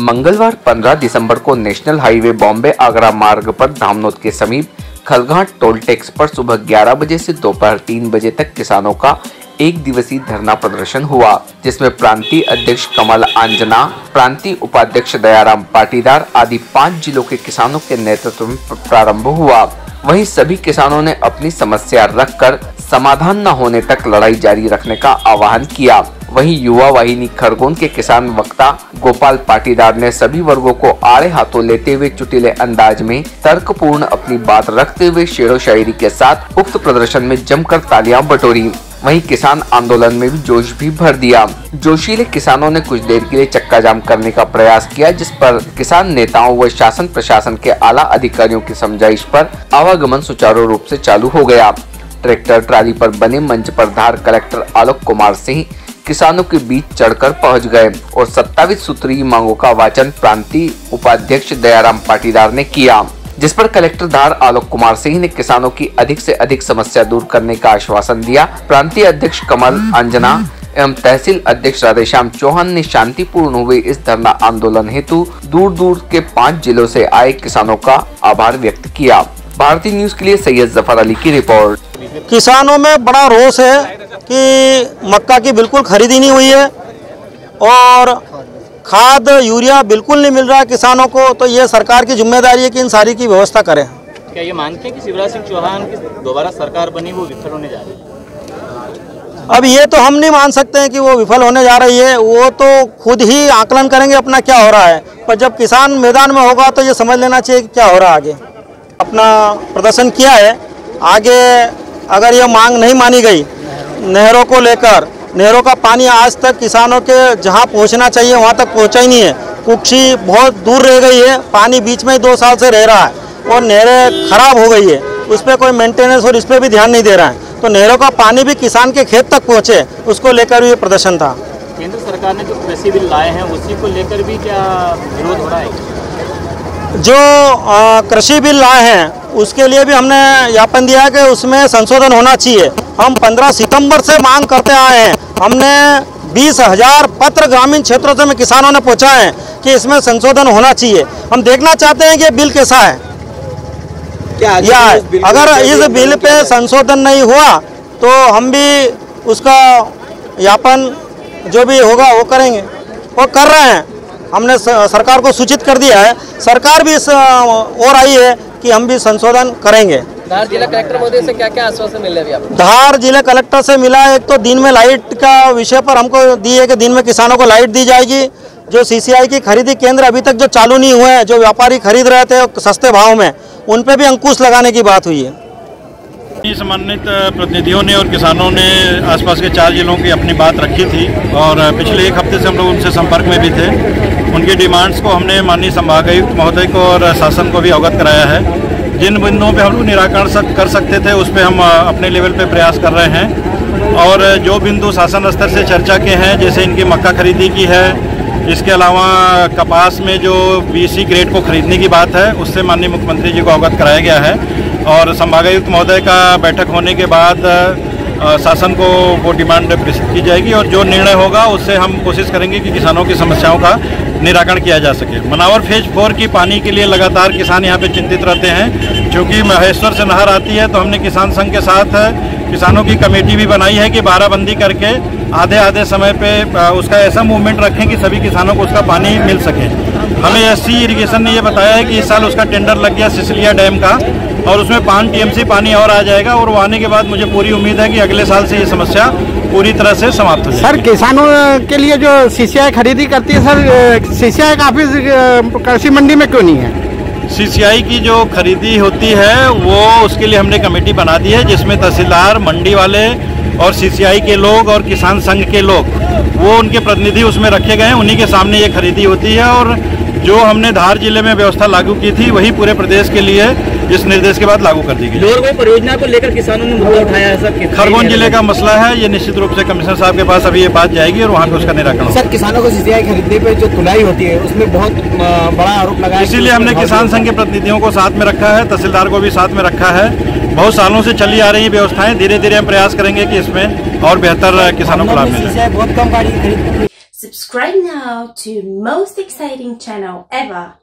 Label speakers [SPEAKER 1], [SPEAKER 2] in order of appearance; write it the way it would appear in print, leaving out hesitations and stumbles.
[SPEAKER 1] मंगलवार 15 दिसंबर को national highway Bombay Agra मार्ग पर धामनोद के समीप खलघाट टोल टैक्स पर सुबह 11 बजे से दोपहर 3 बजे तक किसानों का एक दिवसीय धरना प्रदर्शन हुआ, जिसमें प्रांतीय अध्यक्ष कमल आंजना, प्रांतीय उपाध्यक्ष दयाराम पाटीदार आदि 5 जिलों के किसानों के नेतृत्व में प्रारंभ हुआ। वहीं सभी किसानों ने अपनी समस्या रखकर समाधान न होने तक लड़ाई जारी रखने का आह्वान किया। वहीं युवा वाहिनी खरगोन के किसान वक्ता गोपाल पाटीदार ने सभी वर्गों को आड़े हाथों लेते हुए चुटीले अंदाज में तर्कपूर्ण अपनी बात रखते हुए शेरो शायरी के साथ उक्त प्रदर्शन में जमकर तालियां बटोरी। वहीं किसान आंदोलन में भी जोश भी भर दिया। जोशीले किसानों ने कुछ देर के लिए चक्का जाम करने का प्रयास किया, जिस पर किसान नेताओं व शासन प्रशासन के आला अधिकारियों की समझाइश पर आवागमन सुचारू रूप से चालू हो गया। ट्रैक्टर ट्राली पर बने मंच पर धार कलेक्टर आलोक कुमार सिंह किसानों के बीच चढ़कर पहुंच गए और 27 सूत्रीय मांगों का वाचन प्रांतीय उपाध्यक्ष दयाराम पाटीदार ने किया, जिस पर कलेक्टर धार आलोक कुमार सिंह ने किसानों की अधिक से अधिक समस्या दूर करने का आश्वासन दिया। प्रांतीय अध्यक्ष कमल आंजना एवं तहसील अध्यक्ष राधेश्याम चौहान ने शांतिपूर्ण हुए इस धरना आंदोलन हेतु दूर दूर के 5 जिलों से आए किसानों का आभार व्यक्त किया। भारतीय न्यूज के लिए सैयद जफर अली की रिपोर्ट।
[SPEAKER 2] किसानों में बड़ा रोष है कि मक्का की बिल्कुल खरीदी नहीं हुई है और खाद यूरिया बिल्कुल नहीं मिल रहा है किसानों को, तो ये सरकार की जिम्मेदारी है कि इन सारी की व्यवस्था करें।
[SPEAKER 3] क्या ये मानते हैं कि शिवराज सिंह चौहान की दोबारा सरकार बनी वो विफल होने जा रही है?
[SPEAKER 2] अब ये तो हम नहीं मान सकते हैं कि वो विफल होने जा रही है, वो तो खुद ही आकलन करेंगे अपना क्या हो रहा है, पर जब किसान मैदान में होगा तो ये समझ लेना चाहिए कि क्या हो रहा है। आगे अपना प्रदर्शन किया है, आगे अगर ये मांग नहीं मानी गई नहरों को लेकर, नहरों का पानी आज तक किसानों के जहां पहुंचना चाहिए वहां तक पहुंचा ही नहीं है। कुक्षी बहुत दूर रह गई है, पानी बीच में 2 साल से रह रहा है और नहरें खराब हो गई है, उस पर कोई मेंटेनेंस और इस पर भी ध्यान नहीं दे रहा है। तो नहरों का पानी भी किसान के खेत तक पहुंचे, उसको लेकर भी ये प्रदर्शन था।
[SPEAKER 3] केंद्र सरकार ने जो कृषि बिल लाए हैं उसी को लेकर भी क्या विरोध हो रहा है?
[SPEAKER 2] जो कृषि बिल लाए हैं उसके लिए भी हमने ज्ञापन दिया है कि उसमें संशोधन होना चाहिए। हम 15 सितंबर से मांग करते आए हैं, हमने 20,000 पत्र ग्रामीण क्षेत्रों से में किसानों ने पहुंचाए हैं कि इसमें संशोधन होना चाहिए। हम देखना चाहते हैं कि ये बिल कैसा है, क्या है। अगर इस बिल पे संशोधन नहीं हुआ तो हम भी उसका ज्ञापन जो भी होगा वो करेंगे, वो कर रहे हैं। हमने सरकार को सूचित कर दिया है, सरकार भी इस ओर आई है कि हम भी संशोधन करेंगे।
[SPEAKER 3] धार जिला कलेक्टर महोदय से क्या क्या आश्वासन मिले अभी आपको?
[SPEAKER 2] धार जिला कलेक्टर से मिला है, एक तो दिन में लाइट का विषय पर हमको दी है कि दिन में किसानों को लाइट दी जाएगी। जो सीसीआई की खरीदी केंद्र अभी तक जो चालू नहीं हुए हैं, जो व्यापारी खरीद रहे थे सस्ते भाव में, उन पे भी अंकुश लगाने की बात हुई है।
[SPEAKER 4] सम्मानित प्रतिनिधियों ने और किसानों ने आसपास के 4 जिलों की अपनी बात रखी थी और पिछले 1 हफ्ते से हम लोग उनसे संपर्क में भी थे। उनकी डिमांड्स को हमने माननीय संभागायुक्त महोदय को और शासन को भी अवगत कराया है। जिन बिंदुओं पे हम लोग निराकरण कर सकते थे उस पर हम अपने लेवल पे प्रयास कर रहे हैं और जो बिंदु शासन स्तर से चर्चा के हैं, जैसे इनकी मक्का खरीदी की है, इसके अलावा कपास में जो BC ग्रेड को खरीदने की बात है उससे माननीय मुख्यमंत्री जी को अवगत कराया गया है और संभागायुक्त महोदय का बैठक होने के बाद शासन को वो डिमांड प्रेषित की जाएगी और जो निर्णय होगा उससे हम कोशिश करेंगे कि किसानों की समस्याओं का निराकरण किया जा सके। मनावर फेज 4 की पानी के लिए लगातार किसान यहाँ पे चिंतित रहते हैं, क्योंकि महेश्वर से नहर आती है। तो हमने किसान संघ के साथ किसानों की कमेटी भी बनाई है कि बाराबंदी करके आधे समय पे उसका ऐसा मूवमेंट रखें कि सभी किसानों को उसका पानी मिल सके। हमें SC इरिगेशन ने ये बताया है कि इस साल उसका टेंडर लग गया सिसलिया डैम का और उसमें 5 TMC पानी और आ जाएगा और वो आने के बाद मुझे पूरी उम्मीद है कि अगले साल से ये समस्या पूरी तरह से समाप्त हो जाएगी।
[SPEAKER 5] सर, किसानों के लिए जो CCI खरीदी करती है सर, CCI का ऑफिस कृषि मंडी में क्यों नहीं है?
[SPEAKER 4] CCI की जो खरीदी होती है वो उसके लिए हमने कमेटी बना दी है, जिसमें तहसीलदार, मंडी वाले और CCI के लोग और किसान संघ के लोग, वो उनके प्रतिनिधि उसमें रखे गए हैं। उन्हीं के सामने ये खरीदी होती है और जो हमने धार जिले में व्यवस्था लागू की थी वही पूरे प्रदेश के लिए इस निर्देश के बाद लागू कर दी गई।
[SPEAKER 3] लोरगो परियोजना को लेकर किसानों ने मुद्दा उठाया है सर।
[SPEAKER 4] खरगोन जिले का मसला है, ये निश्चित रूप से कमिश्नर साहब के पास अभी ये बात जाएगी और वहाँ पे उसका निराकरण।
[SPEAKER 5] सर, किसानों को CCI खरीदने पे जो तुलाई होती है उसमें बहुत बड़ा आरोप लगा है,
[SPEAKER 4] इसीलिए हमने किसान संघ के प्रतिनिधियों को साथ में रखा है, तहसीलदार को भी साथ में रखा है। बहुत सालों से चली आ रही व्यवस्थाएं, धीरे धीरे हम प्रयास करेंगे कि इसमें और बेहतर किसानों को लाभ मिले।
[SPEAKER 5] बहुत कम गाड़ी खरीद
[SPEAKER 6] Subscribe now to most exciting channel ever.